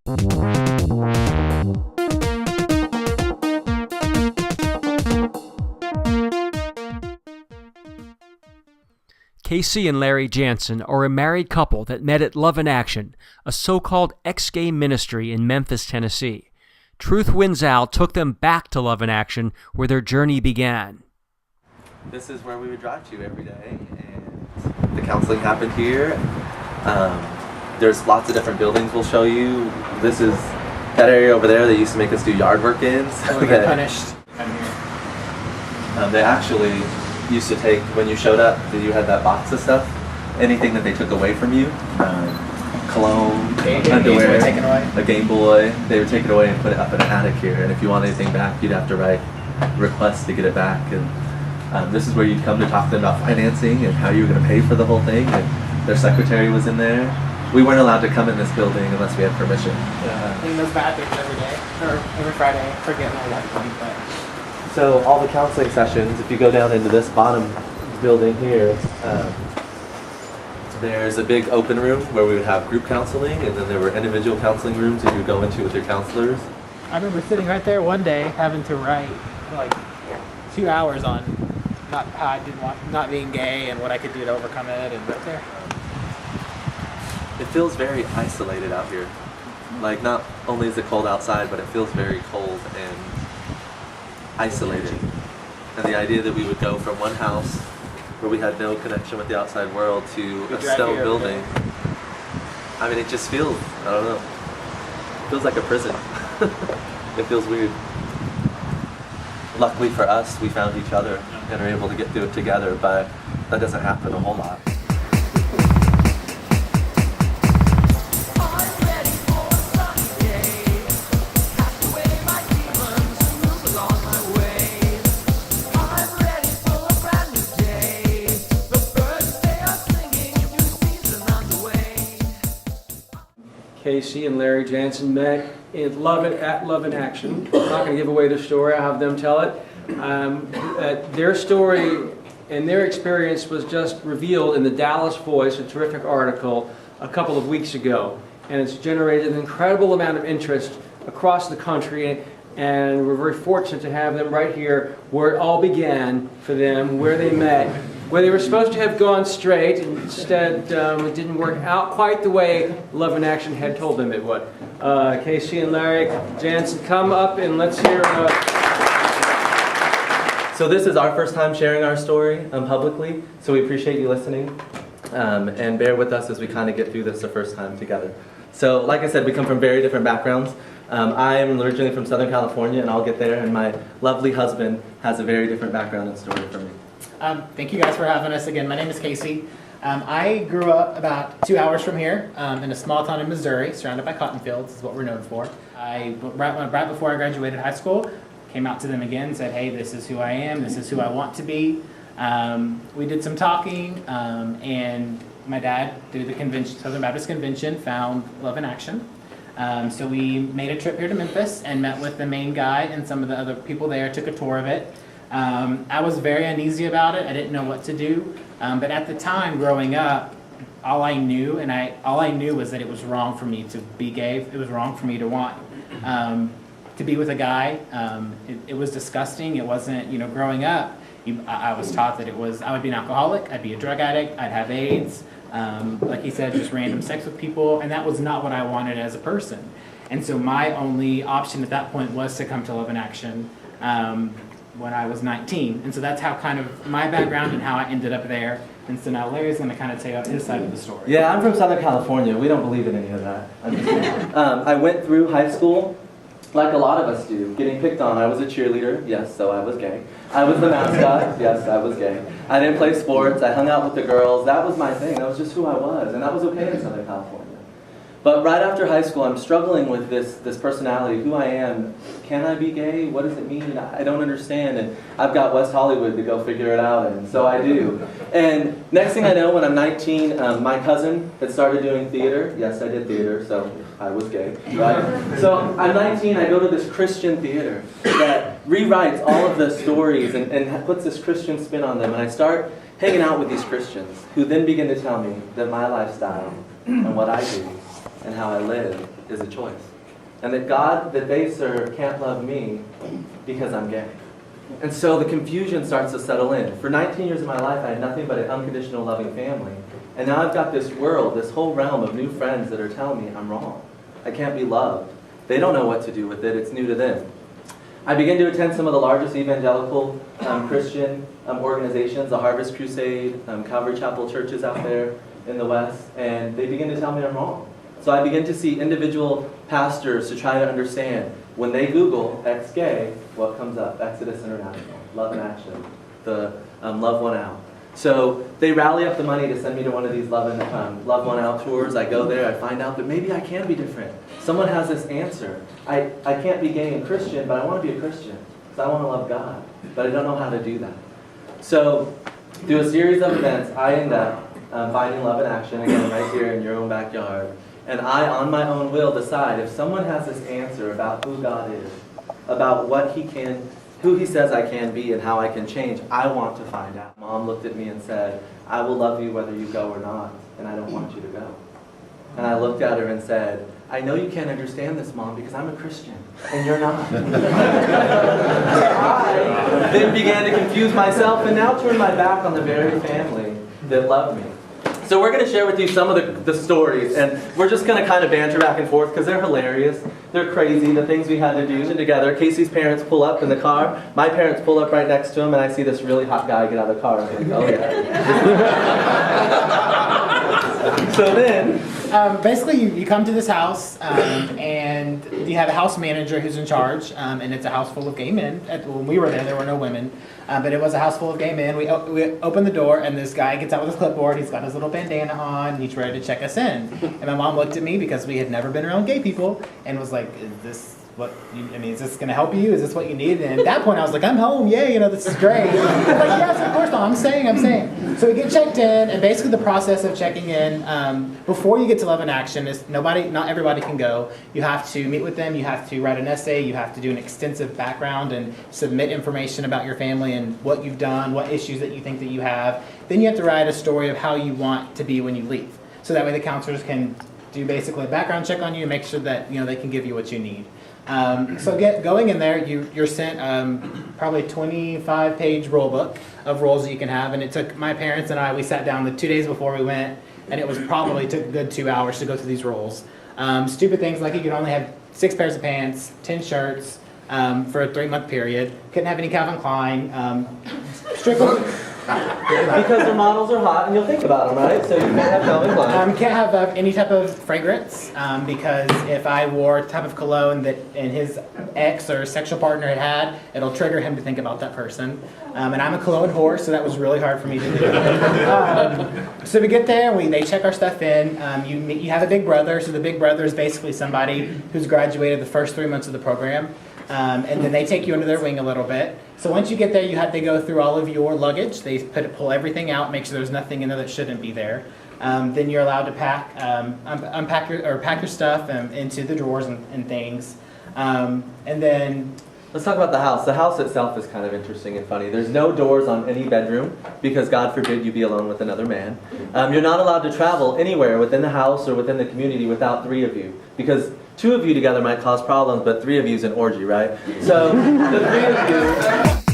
Casey and Larry Jansson are a married couple that met at Love in Action, a so-called ex-gay ministry in Memphis, Tennessee. Truth Wins Out took them back to Love in Action, where their journey began. This is where we would drive to every day, and the counseling happened here. There's lots of different buildings we'll show you. This is that area over there they used to make us do yard work in. So we got punished. I'm here. They actually used to take, when you showed up, you had that box of stuff, anything that they took away from you, cologne, underwear, a Game Boy, they would take it away and put it up in an attic here, and if you want anything back, you'd have to write requests to get it back. And this is where you'd come to talk to them about financing and how you were going to pay for the whole thing, and their secretary was in there. We weren't allowed to come in this building unless we had permission. Clean those bathrooms every day, or every Friday, forgetting all that point, but. So all the counseling sessions, if you go down into this bottom building here, there's a big open room where we would have group counseling, and then there were individual counseling rooms that you would go into with your counselors. I remember sitting right there one day having to write like 2 hours on not how I didn't want, not being gay and what I could do to overcome it, and right there. It feels very isolated out here. Like, not only is it cold outside, but it feels very cold and isolated. And the idea that we would go from one house where we had no connection with the outside world to a stone building, I mean, it just feels, I don't know, it feels like a prison. It feels weird. Luckily for us, we found each other and are able to get through it together, but that doesn't happen a whole lot. Casey and Larry Jansson met at Love in Action. I'm not going to give away the story. I'll have them tell it. Their story and their experience was just revealed in the Dallas Voice, a terrific article, a couple of weeks ago. And it's generated an incredible amount of interest across the country. And we're very fortunate to have them right here where it all began for them, where they met, where they were supposed to have gone straight. Instead, it didn't work out quite the way Love in Action had told them it would. Casey and Larry Jansson, come up and let's hear. So this is our first time sharing our story publicly, so we appreciate you listening. And bear with us as we kind of get through this the first time together. So like I said, we come from very different backgrounds. I am originally from Southern California, and I'll get there, and my lovely husband has a very different background and story from me. Thank you guys for having us again. My name is Casey. I grew up about 2 hours from here in a small town in Missouri, surrounded by cotton fields, is what we're known for. Right before I graduated high school, came out to them again and said, hey, this is who I am, this is who I want to be. We did some talking, and my dad, through the convention, Southern Baptist Convention, found Love in Action. So we made a trip here to Memphis and met with the main guy and some of the other people there, took a tour of it. I was very uneasy about it. I didn't know what to do. But at the time, growing up, all I knew was that it was wrong for me to be gay. It was wrong for me to want to be with a guy. It was disgusting. It wasn't, growing up, I was taught that I would be an alcoholic, I'd be a drug addict, I'd have AIDS. Like he said, just random sex with people, and that was not what I wanted as a person. And so my only option at that point was to come to Love in Action when I was 19. And so that's how kind of my background and how I ended up there. And so now Larry's going to kind of tell you his side of the story. Yeah, I'm from Southern California. We don't believe in any of that. I went through high school like a lot of us do, getting picked on. I was a cheerleader, yes, so I was gay. I was the mascot, yes, I was gay. I didn't play sports, I hung out with the girls. That was my thing, that was just who I was, and that was okay in Southern California. But right after high school, I'm struggling with this personality, who I am. Can I be gay? What does it mean? I don't understand, and I've got West Hollywood to go figure it out, and so I do. And next thing I know, when I'm 19, my cousin had started doing theater. Yes, I did theater, so I was gay, right? So I'm 19, I go to this Christian theater that rewrites all of the stories and puts this Christian spin on them, and I start hanging out with these Christians, who then begin to tell me that my lifestyle and what I do and how I live is a choice. And that God that they serve can't love me because I'm gay. And so the confusion starts to settle in. For 19 years of my life, I had nothing but an unconditional loving family. And now I've got this world, this whole realm of new friends that are telling me I'm wrong. I can't be loved. They don't know what to do with it. It's new to them. I began to attend some of the largest evangelical Christian organizations, the Harvest Crusade, Calvary Chapel churches out there in the West, and they begin to tell me I'm wrong. So I begin to see individual pastors to try to understand. When they Google ex-gay, what comes up? Exodus International, Love in Action, the Love One Out. So they rally up the money to send me to one of these Love One Out tours. I go there, I find out that maybe I can be different. Someone has this answer. I can't be gay and Christian, but I want to be a Christian because I want to love God, but I don't know how to do that. So through a series of events, I end up finding Love in Action, again, right here in your own backyard. And I, on my own will, decide if someone has this answer about who God is, about what who He says I can be and how I can change, I want to find out. Mom looked at me and said, I will love you whether you go or not, and I don't want you to go. And I looked at her and said, I know you can't understand this, Mom, because I'm a Christian, and you're not. I then began to confuse myself and now turn my back on the very family that loved me. So we're going to share with you some of the stories, and we're just going to kind of banter back and forth because they're hilarious. They're crazy, the things we had to do together. Casey's parents pull up in the car. My parents pull up right next to him, and I see this really hot guy get out of the car. I'm like, oh yeah. So then... basically, you come to this house, and you have a house manager who's in charge, and it's a house full of gay men. When we were there were no women, but it was a house full of gay men. We open the door, and this guy gets out with his clipboard. He's got his little bandana on. He's ready to check us in. And my mom looked at me because we had never been around gay people, and was like, "Is this what? Is this going to help you? Is this what you need?" And at that point, I was like, "I'm home. Yay! This is great." I was like, "Yes, of course, Mom. I'm saying." So we get checked in, and basically the process of checking in before you get to Love in Action is not everybody can go. You have to meet with them. You have to write an essay. You have to do an extensive background and submit information about your family and what you've done, what issues that you think that you have. Then you have to write a story of how you want to be when you leave. So that way the counselors can do basically a background check on you and make sure that they can give you what you need. So going in there, you're sent probably a 25-page roll book of roles that you can have, and it took my parents and we sat down the 2 days before we went, and it took a good 2 hours to go through these roles. Stupid things like you could only have 6 pairs of pants, 10 shirts for a 3-month period. Couldn't have any Calvin Klein. Strictly. Because their models are hot, and you'll think about them, right? So you can't have Calvin Klein. Can't have any type of fragrance because if I wore a type of cologne that his ex or sexual partner had, it'll trigger him to think about that person. And I'm a cologne whore, so that was really hard for me to do. So we get there, and they check our stuff in. You have a big brother, so the big brother is basically somebody who's graduated the first 3 months of the program. And then they take you under their wing a little bit. So once you get there, they go through all of your luggage. They pull everything out, make sure there's nothing in there that shouldn't be there. Then you're allowed to pack your stuff into the drawers and things. And then let's talk about the house. The house itself is kind of interesting and funny. There's no doors on any bedroom because God forbid you be alone with another man. You're not allowed to travel anywhere within the house or within the community without 3 of you because 2 of you together might cause problems, but 3 of you is an orgy, right? So the 3 of you...